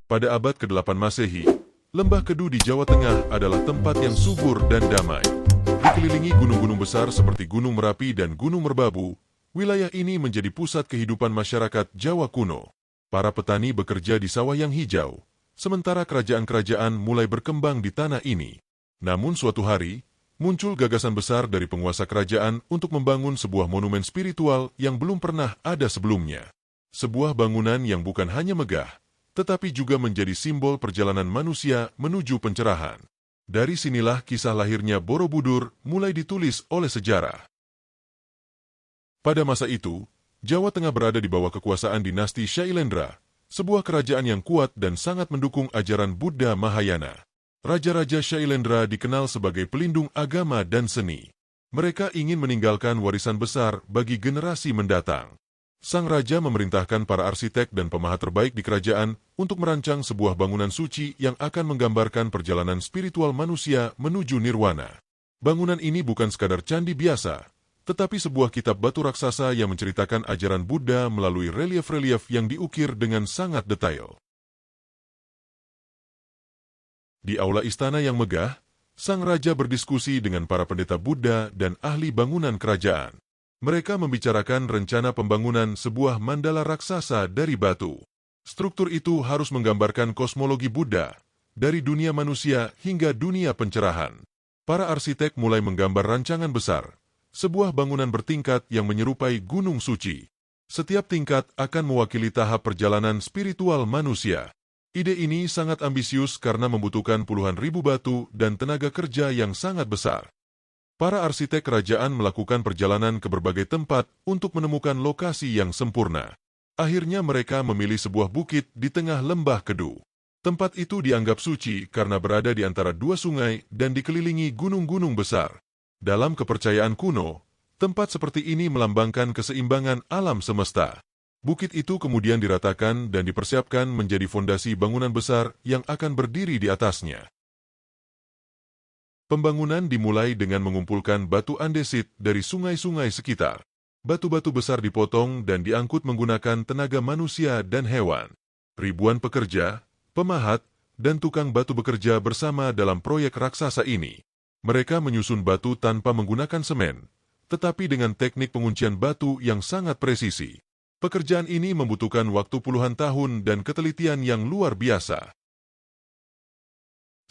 Pada abad ke-8 Masehi, Lembah Kedu di Jawa Tengah adalah tempat yang subur dan damai. Dikelilingi gunung-gunung besar seperti Gunung Merapi dan Gunung Merbabu, wilayah ini menjadi pusat kehidupan masyarakat Jawa kuno. Para petani bekerja di sawah yang hijau, sementara kerajaan-kerajaan mulai berkembang di tanah ini. Namun suatu hari, muncul gagasan besar dari penguasa kerajaan untuk membangun sebuah monumen spiritual yang belum pernah ada sebelumnya. Sebuah bangunan yang bukan hanya megah, tetapi juga menjadi simbol perjalanan manusia menuju pencerahan. Dari sinilah kisah lahirnya Borobudur mulai ditulis oleh sejarah. Pada masa itu, Jawa Tengah berada di bawah kekuasaan dinasti Shailendra, sebuah kerajaan yang kuat dan sangat mendukung ajaran Buddha Mahayana. Raja-raja Shailendra dikenal sebagai pelindung agama dan seni. Mereka ingin meninggalkan warisan besar bagi generasi mendatang. Sang raja memerintahkan para arsitek dan pemahat terbaik di kerajaan untuk merancang sebuah bangunan suci yang akan menggambarkan perjalanan spiritual manusia menuju nirwana. Bangunan ini bukan sekadar candi biasa, tetapi sebuah kitab batu raksasa yang menceritakan ajaran Buddha melalui relief-relief yang diukir dengan sangat detail. Di aula istana yang megah, sang raja berdiskusi dengan para pendeta Buddha dan ahli bangunan kerajaan. Mereka membicarakan rencana pembangunan sebuah mandala raksasa dari batu. Struktur itu harus menggambarkan kosmologi Buddha, dari dunia manusia hingga dunia pencerahan. Para arsitek mulai menggambar rancangan besar, sebuah bangunan bertingkat yang menyerupai gunung suci. Setiap tingkat akan mewakili tahap perjalanan spiritual manusia. Ide ini sangat ambisius karena membutuhkan puluhan ribu batu dan tenaga kerja yang sangat besar. Para arsitek kerajaan melakukan perjalanan ke berbagai tempat untuk menemukan lokasi yang sempurna. Akhirnya mereka memilih sebuah bukit di tengah Lembah Kedu. Tempat itu dianggap suci karena berada di antara dua sungai dan dikelilingi gunung-gunung besar. Dalam kepercayaan kuno, tempat seperti ini melambangkan keseimbangan alam semesta. Bukit itu kemudian diratakan dan dipersiapkan menjadi fondasi bangunan besar yang akan berdiri di atasnya. Pembangunan dimulai dengan mengumpulkan batu andesit dari sungai-sungai sekitar. Batu-batu besar dipotong dan diangkut menggunakan tenaga manusia dan hewan. Ribuan pekerja, pemahat, dan tukang batu bekerja bersama dalam proyek raksasa ini. Mereka menyusun batu tanpa menggunakan semen, tetapi dengan teknik penguncian batu yang sangat presisi. Pekerjaan ini membutuhkan waktu puluhan tahun dan ketelitian yang luar biasa.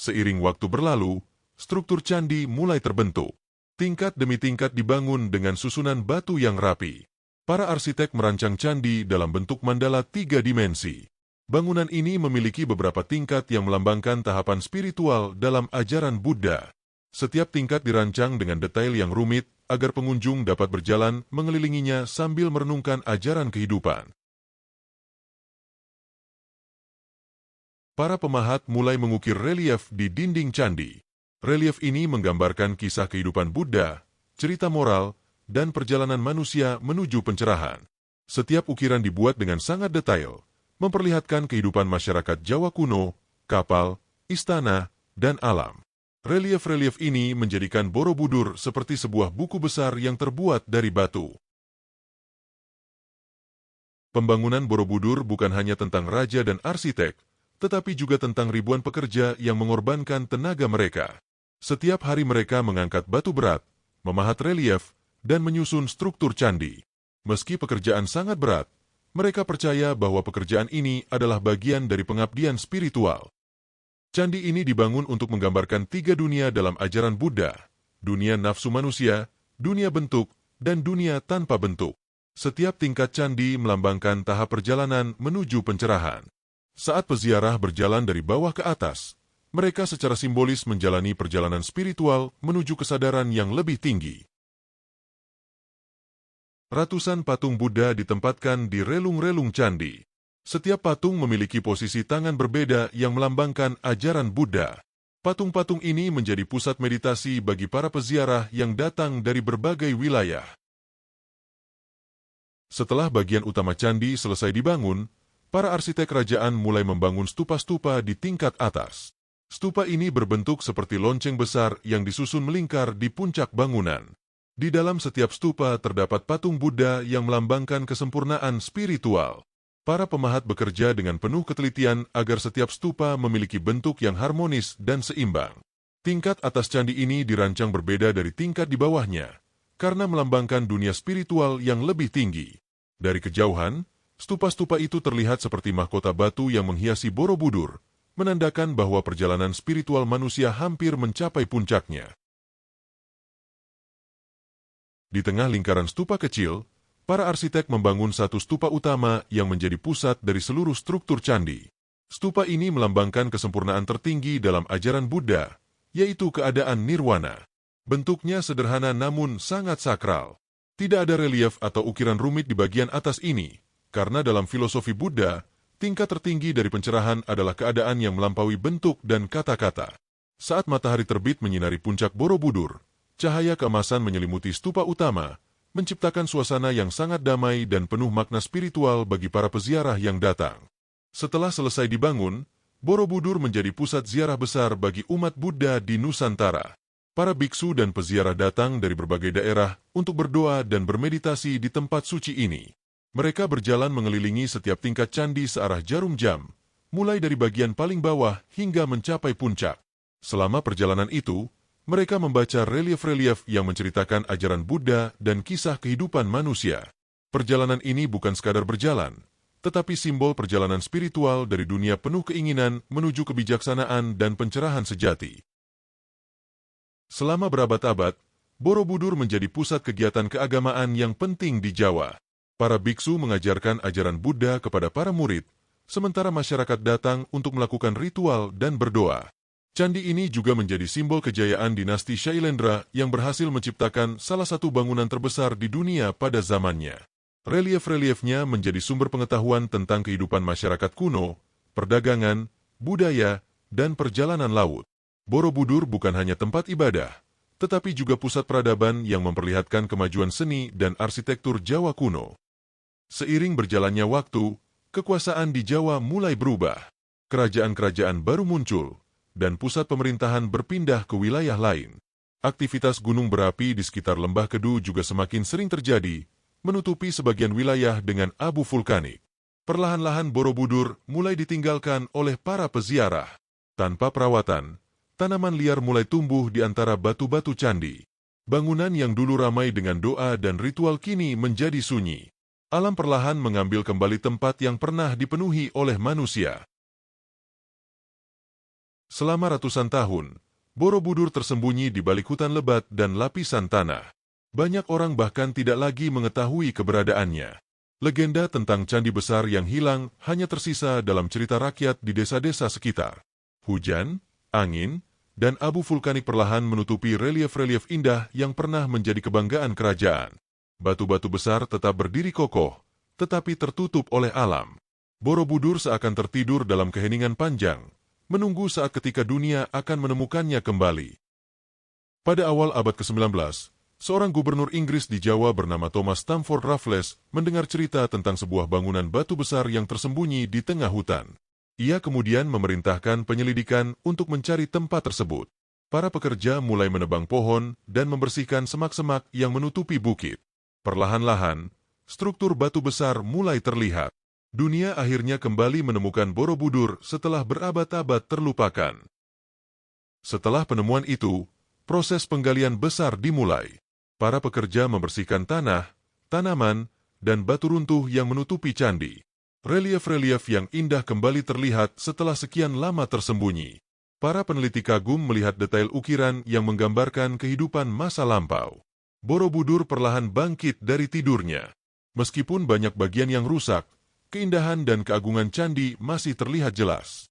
Seiring waktu berlalu, struktur candi mulai terbentuk. Tingkat demi tingkat dibangun dengan susunan batu yang rapi. Para arsitek merancang candi dalam bentuk mandala 3 dimensi. Bangunan ini memiliki beberapa tingkat yang melambangkan tahapan spiritual dalam ajaran Buddha. Setiap tingkat dirancang dengan detail yang rumit, agar pengunjung dapat berjalan mengelilinginya sambil merenungkan ajaran kehidupan. Para pemahat mulai mengukir relief di dinding candi. Relief ini menggambarkan kisah kehidupan Buddha, cerita moral, dan perjalanan manusia menuju pencerahan. Setiap ukiran dibuat dengan sangat detail, memperlihatkan kehidupan masyarakat Jawa kuno, kapal, istana, dan alam. Relief-relief ini menjadikan Borobudur seperti sebuah buku besar yang terbuat dari batu. Pembangunan Borobudur bukan hanya tentang raja dan arsitek, tetapi juga tentang ribuan pekerja yang mengorbankan tenaga mereka. Setiap hari mereka mengangkat batu berat, memahat relief, dan menyusun struktur candi. Meski pekerjaan sangat berat, mereka percaya bahwa pekerjaan ini adalah bagian dari pengabdian spiritual. Candi ini dibangun untuk menggambarkan 3 dunia dalam ajaran Buddha, dunia nafsu manusia, dunia bentuk, dan dunia tanpa bentuk. Setiap tingkat candi melambangkan tahap perjalanan menuju pencerahan. Saat peziarah berjalan dari bawah ke atas, mereka secara simbolis menjalani perjalanan spiritual menuju kesadaran yang lebih tinggi. Ratusan patung Buddha ditempatkan di relung-relung candi. Setiap patung memiliki posisi tangan berbeda yang melambangkan ajaran Buddha. Patung-patung ini menjadi pusat meditasi bagi para peziarah yang datang dari berbagai wilayah. Setelah bagian utama candi selesai dibangun, para arsitek kerajaan mulai membangun stupa-stupa di tingkat atas. Stupa ini berbentuk seperti lonceng besar yang disusun melingkar di puncak bangunan. Di dalam setiap stupa terdapat patung Buddha yang melambangkan kesempurnaan spiritual. Para pemahat bekerja dengan penuh ketelitian agar setiap stupa memiliki bentuk yang harmonis dan seimbang. Tingkat atas candi ini dirancang berbeda dari tingkat di bawahnya, karena melambangkan dunia spiritual yang lebih tinggi. Dari kejauhan, stupa-stupa itu terlihat seperti mahkota batu yang menghiasi Borobudur, menandakan bahwa perjalanan spiritual manusia hampir mencapai puncaknya. Di tengah lingkaran stupa kecil, para arsitek membangun satu stupa utama yang menjadi pusat dari seluruh struktur candi. Stupa ini melambangkan kesempurnaan tertinggi dalam ajaran Buddha, yaitu keadaan nirwana. Bentuknya sederhana namun sangat sakral. Tidak ada relief atau ukiran rumit di bagian atas ini, karena dalam filosofi Buddha, tingkat tertinggi dari pencerahan adalah keadaan yang melampaui bentuk dan kata-kata. Saat matahari terbit menyinari puncak Borobudur, cahaya keemasan menyelimuti stupa utama, menciptakan suasana yang sangat damai dan penuh makna spiritual bagi para peziarah yang datang. Setelah selesai dibangun, Borobudur menjadi pusat ziarah besar bagi umat Buddha di Nusantara. Para biksu dan peziarah datang dari berbagai daerah untuk berdoa dan bermeditasi di tempat suci ini. Mereka berjalan mengelilingi setiap tingkat candi searah jarum jam, mulai dari bagian paling bawah hingga mencapai puncak. Selama perjalanan itu, mereka membaca relief-relief yang menceritakan ajaran Buddha dan kisah kehidupan manusia. Perjalanan ini bukan sekadar berjalan, tetapi simbol perjalanan spiritual dari dunia penuh keinginan menuju kebijaksanaan dan pencerahan sejati. Selama berabad-abad, Borobudur menjadi pusat kegiatan keagamaan yang penting di Jawa. Para biksu mengajarkan ajaran Buddha kepada para murid, sementara masyarakat datang untuk melakukan ritual dan berdoa. Candi ini juga menjadi simbol kejayaan dinasti Shailendra yang berhasil menciptakan salah satu bangunan terbesar di dunia pada zamannya. Relief-reliefnya menjadi sumber pengetahuan tentang kehidupan masyarakat kuno, perdagangan, budaya, dan perjalanan laut. Borobudur bukan hanya tempat ibadah, tetapi juga pusat peradaban yang memperlihatkan kemajuan seni dan arsitektur Jawa kuno. Seiring berjalannya waktu, kekuasaan di Jawa mulai berubah. Kerajaan-kerajaan baru muncul, dan pusat pemerintahan berpindah ke wilayah lain. Aktivitas gunung berapi di sekitar Lembah Kedu juga semakin sering terjadi, menutupi sebagian wilayah dengan abu vulkanik. Perlahan-lahan Borobudur mulai ditinggalkan oleh para peziarah. Tanpa perawatan, tanaman liar mulai tumbuh di antara batu-batu candi. Bangunan yang dulu ramai dengan doa dan ritual kini menjadi sunyi. Alam perlahan mengambil kembali tempat yang pernah dipenuhi oleh manusia. Selama ratusan tahun, Borobudur tersembunyi di balik hutan lebat dan lapisan tanah. Banyak orang bahkan tidak lagi mengetahui keberadaannya. Legenda tentang candi besar yang hilang hanya tersisa dalam cerita rakyat di desa-desa sekitar. Hujan, angin, dan abu vulkanik perlahan menutupi relief-relief indah yang pernah menjadi kebanggaan kerajaan. Batu-batu besar tetap berdiri kokoh, tetapi tertutup oleh alam. Borobudur seakan tertidur dalam keheningan panjang, menunggu saat ketika dunia akan menemukannya kembali. Pada awal abad ke-19, seorang gubernur Inggris di Jawa bernama Thomas Stamford Raffles mendengar cerita tentang sebuah bangunan batu besar yang tersembunyi di tengah hutan. Ia kemudian memerintahkan penyelidikan untuk mencari tempat tersebut. Para pekerja mulai menebang pohon dan membersihkan semak-semak yang menutupi bukit. Perlahan-lahan, struktur batu besar mulai terlihat. Dunia akhirnya kembali menemukan Borobudur setelah berabad-abad terlupakan. Setelah penemuan itu, proses penggalian besar dimulai. Para pekerja membersihkan tanah, tanaman, dan batu runtuh yang menutupi candi. Relief-relief yang indah kembali terlihat setelah sekian lama tersembunyi. Para peneliti kagum melihat detail ukiran yang menggambarkan kehidupan masa lampau. Borobudur perlahan bangkit dari tidurnya. Meskipun banyak bagian yang rusak, keindahan dan keagungan candi masih terlihat jelas.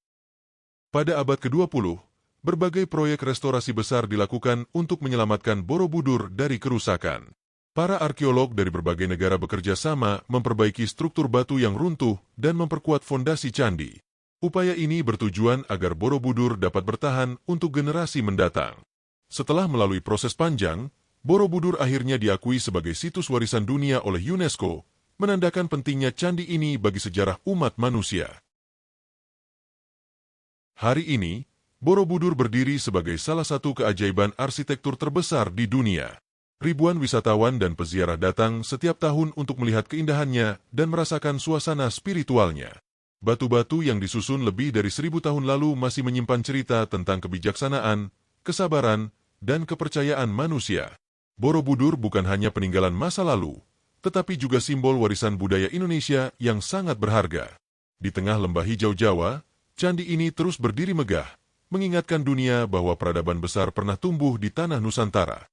Pada abad ke-20, berbagai proyek restorasi besar dilakukan untuk menyelamatkan Borobudur dari kerusakan. Para arkeolog dari berbagai negara bekerja sama memperbaiki struktur batu yang runtuh dan memperkuat fondasi candi. Upaya ini bertujuan agar Borobudur dapat bertahan untuk generasi mendatang. Setelah melalui proses panjang, Borobudur akhirnya diakui sebagai situs warisan dunia oleh UNESCO, menandakan pentingnya candi ini bagi sejarah umat manusia. Hari ini, Borobudur berdiri sebagai salah satu keajaiban arsitektur terbesar di dunia. Ribuan wisatawan dan peziarah datang setiap tahun untuk melihat keindahannya dan merasakan suasana spiritualnya. Batu-batu yang disusun lebih dari 1000 tahun lalu masih menyimpan cerita tentang kebijaksanaan, kesabaran, dan kepercayaan manusia. Borobudur bukan hanya peninggalan masa lalu, tetapi juga simbol warisan budaya Indonesia yang sangat berharga. Di tengah lembah hijau Jawa, candi ini terus berdiri megah, mengingatkan dunia bahwa peradaban besar pernah tumbuh di tanah Nusantara.